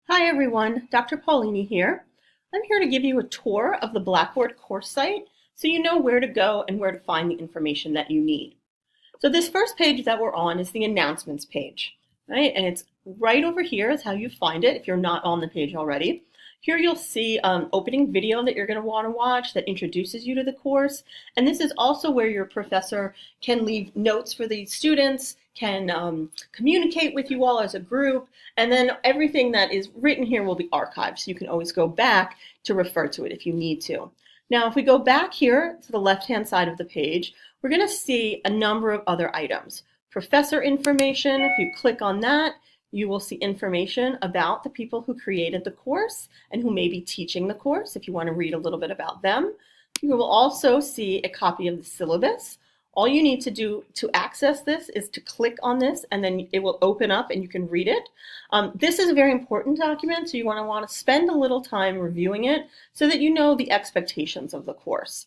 Hi everyone, Dr. Paulini here. I'm here to give you a tour of the Blackboard course site so you know where to go and where to find the information that you need. So this first page that we're on is the announcements page, right? And it's right over here is how you find it if you're not on the page already. Here you'll see opening video that you're going to want to watch that introduces you to the course. And this is also where your professor can leave notes for the students, can communicate with you all as a group, and then everything that is written here will be archived. So you can always go back to refer to it if you need to. Now, if we go back here to the left-hand side of the page, we're going to see a number of other items. Professor information, if you click on that, you will see information about the people who created the course and who may be teaching the course if you want to read a little bit about them. You will also see a copy of the syllabus. All you need to do to access this is to click on this and then it will open up and you can read it. This is a very important document, so you want to spend a little time reviewing it so that you know the expectations of the course.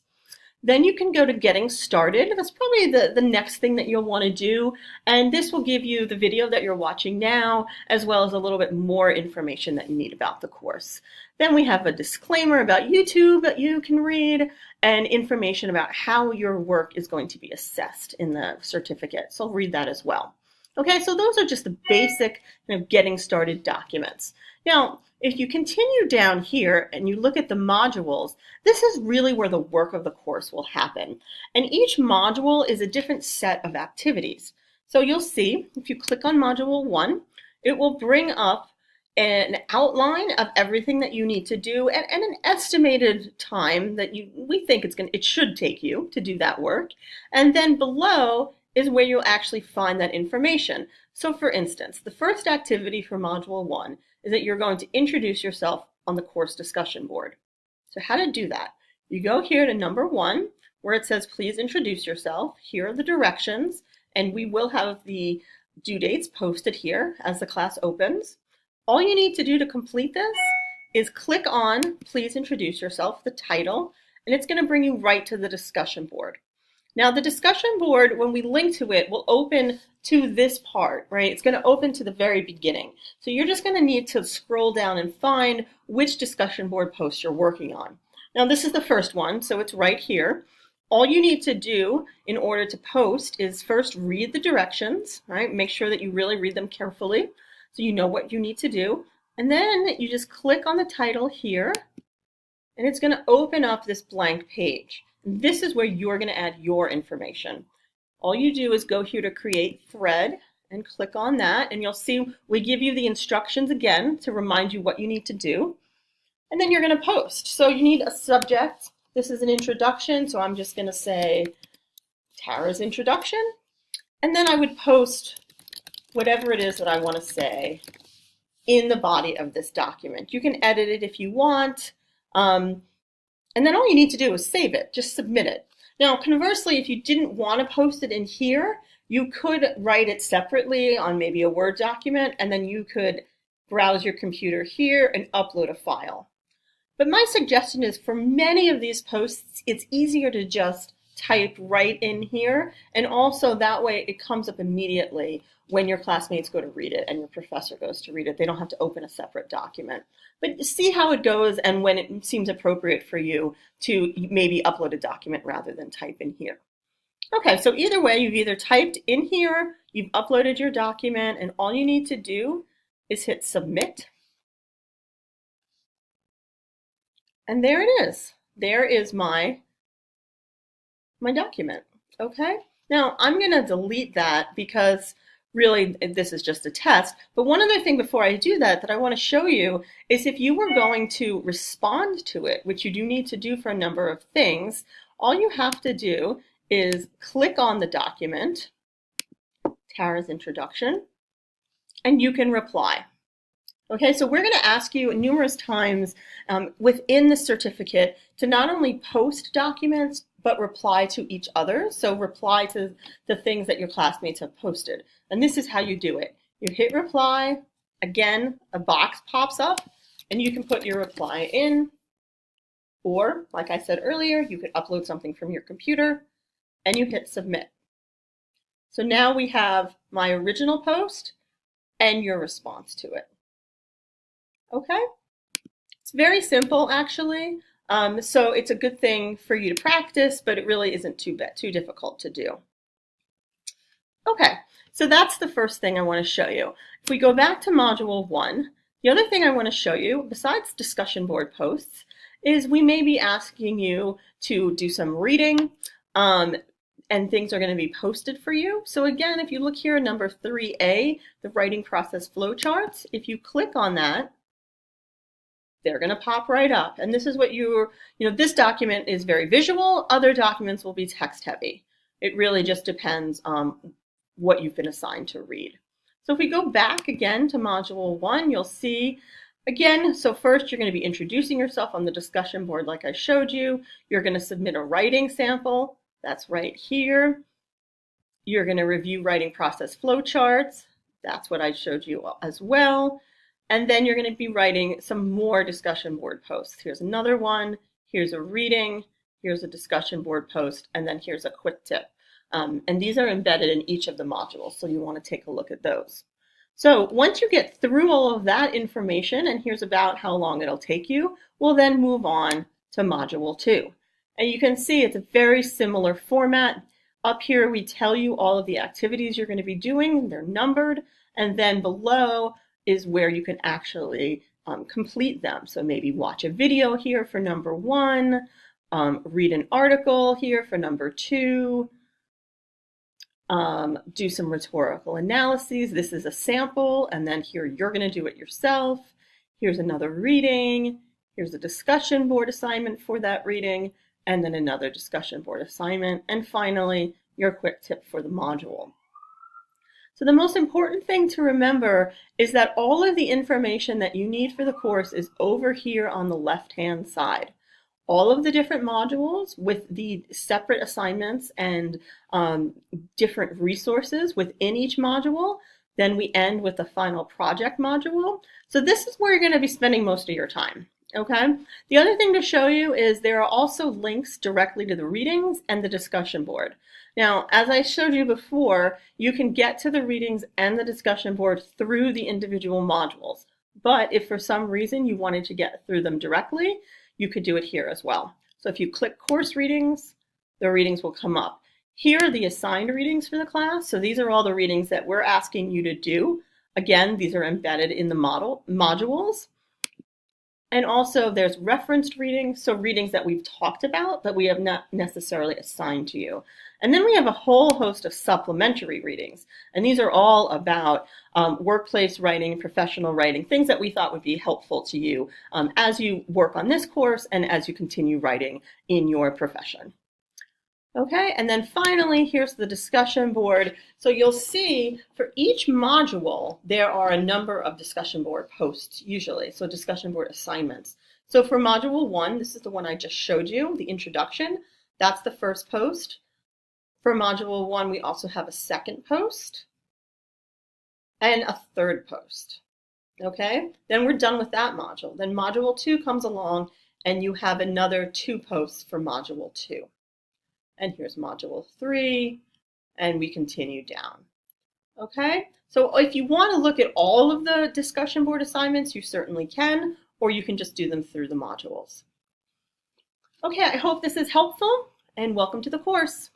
Then you can go to getting started. That's probably the next thing that you'll want to do. And this will give you the video that you're watching now, as well as a little bit more information that you need about the course. Then we have a disclaimer about YouTube that you can read and information about how your work is going to be assessed in the certificate. So I'll read that as well. Okay, so those are just the basic kind of getting started documents. Now, if you continue down here and you look at the modules, this is really where the work of the course will happen. And each module is a different set of activities. So you'll see, if you click on Module 1, it will bring up an outline of everything that you need to do and an estimated time that we think it should take you to do that work. And then below is where you'll actually find that information. So for instance, the first activity for Module 1 is that you're going to introduce yourself on the course discussion board. So how to do that? You go here to number 1, where it says, please introduce yourself. Here are the directions, and we will have the due dates posted here as the class opens. All you need to do to complete this is click on, please introduce yourself, the title, and it's going to bring you right to the discussion board. Now the discussion board, when we link to it, will open to this part, right? It's going to open to the very beginning. So you're just going to need to scroll down and find which discussion board post you're working on. Now this is the first one, so it's right here. All you need to do in order to post is first read the directions, right? Make sure that you really read them carefully so you know what you need to do. And then you just click on the title here, and it's going to open up this blank page. This is where you're going to add your information. All you do is go here to create thread and click on that, and you'll see we give you the instructions again to remind you what you need to do. And then you're going to post. So you need a subject. This is an introduction, so I'm just going to say Tara's introduction. And then I would post whatever it is that I want to say in the body of this document. You can edit it if you want. And then all you need to do is save it, just submit it. Now, conversely, if you didn't want to post it in here, you could write it separately on maybe a Word document, and then you could browse your computer here and upload a file. But my suggestion is for many of these posts, it's easier to just type right in here, and also that way it comes up immediately when your classmates go to read it and your professor goes to read it. They don't have to open a separate document. But see how it goes and when it seems appropriate for you to maybe upload a document rather than type in here. Okay, so either way, you've either typed in here, you've uploaded your document, and all you need to do is hit submit. And there it is. There is my document, okay? Now, I'm going to delete that because really this is just a test. But one other thing before I do that I want to show you is if you were going to respond to it, which you do need to do for a number of things, all you have to do is click on the document, Tara's introduction, and you can reply. Okay, so we're going to ask you numerous times within the certificate to not only post documents, but reply to each other. So reply to the things that your classmates have posted. And this is how you do it. You hit reply, again, a box pops up, and you can put your reply in. Or, like I said earlier, you could upload something from your computer, and you hit submit. So now we have my original post and your response to it. Okay? It's very simple, actually. So it's a good thing for you to practice, but it really isn't too difficult to do. Okay, so that's the first thing I want to show you. If we go back to Module 1, the other thing I want to show you, besides discussion board posts, is we may be asking you to do some reading, and things are going to be posted for you. So again, if you look here, number 3A, the writing process flowcharts, if you click on that, they're going to pop right up. And this is what this document is very visual. Other documents will be text heavy. It really just depends on what you've been assigned to read. So if we go back again to Module 1, you'll see, again, so first you're going to be introducing yourself on the discussion board like I showed you. You're going to submit a writing sample. That's right here. You're going to review writing process flowcharts. That's what I showed you as well. And then you're going to be writing some more discussion board posts. Here's another one. Here's a reading. Here's a discussion board post. And then here's a quick tip. And these are embedded in each of the modules, so you want to take a look at those. So once you get through all of that information, and here's about how long it'll take you, we'll then move on to Module 2. And you can see it's a very similar format. Up here, we tell you all of the activities you're going to be doing. They're numbered. And then below is where you can actually complete them. So maybe watch a video here for number 1, read an article here for number 2, do some rhetorical analyses. This is a sample, and then here you're going to do it yourself. Here's another reading. Here's a discussion board assignment for that reading, and then another discussion board assignment, and finally, your quick tip for the module. So the most important thing to remember is that all of the information that you need for the course is over here on the left-hand side. All of the different modules with the separate assignments and different resources within each module. Then we end with the final project module. So this is where you're going to be spending most of your time. Okay. The other thing to show you is there are also links directly to the readings and the discussion board. Now, as I showed you before, you can get to the readings and the discussion board through the individual modules. But if for some reason you wanted to get through them directly, you could do it here as well. So if you click course readings, the readings will come up. Here are the assigned readings for the class. So these are all the readings that we're asking you to do. Again, these are embedded in the modules. And also there's referenced readings, so readings that we've talked about, but we have not necessarily assigned to you. And then we have a whole host of supplementary readings. And these are all about workplace writing, professional writing, things that we thought would be helpful to you as you work on this course and as you continue writing in your profession. Okay, and then finally, here's the discussion board. So you'll see for each module, there are a number of discussion board posts usually, so discussion board assignments. So for Module 1, this is the one I just showed you, the introduction. That's the first post. For Module 1, we also have a second post and a third post. Okay, then we're done with that module. Then Module 2 comes along and you have another 2 posts for Module 2. And here's Module 3, and we continue down. Okay, so if you want to look at all of the discussion board assignments, you certainly can, or you can just do them through the modules. Okay, I hope this is helpful, and welcome to the course.